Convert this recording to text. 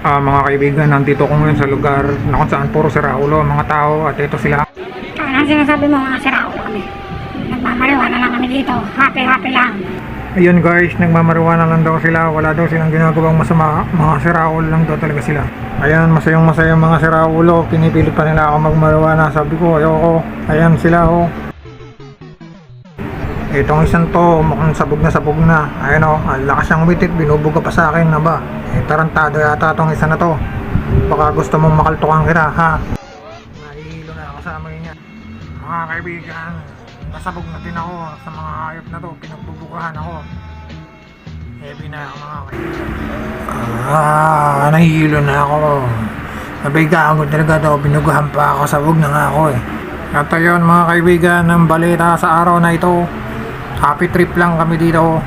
Mga kaibigan, nandito ko ngayon sa lugar na kung saan puro siraulo ang mga tao, at ito sila. Anong sinasabi mo, mga siraulo kami? Nagmamaliwana lang kami dito. Happy lang. Ayun guys, nagmamariwana lang daw sila, wala daw silang ginagawang masama, mga siraulo lang daw talaga sila. Ayan, masayang mga siraulo, pinipilit pa nila ako magmariwana. Sabi ko, ayoko. Ayan sila oh. Itong isang to, mukhang sabog na. Ayan o, ang lakas siyang umitit, binubuga pa sa akin na ba? Tarantado yata itong isa na to. Baka gusto mong makaltukan kita, ha? Nahihilo na ako sa amoy niya. Mga kaibigan, nasabog na din ako sa mga hayop na to, pinagbubugahan ako. Heavy na ako mga kaibigan. Nahihilo na ako. Nabigaan ko talaga to, binugahan pa ako, sabog na nga ako eh. At ayun mga kaibigan, ang balita sa araw na ito. Happy trip lang kami dito.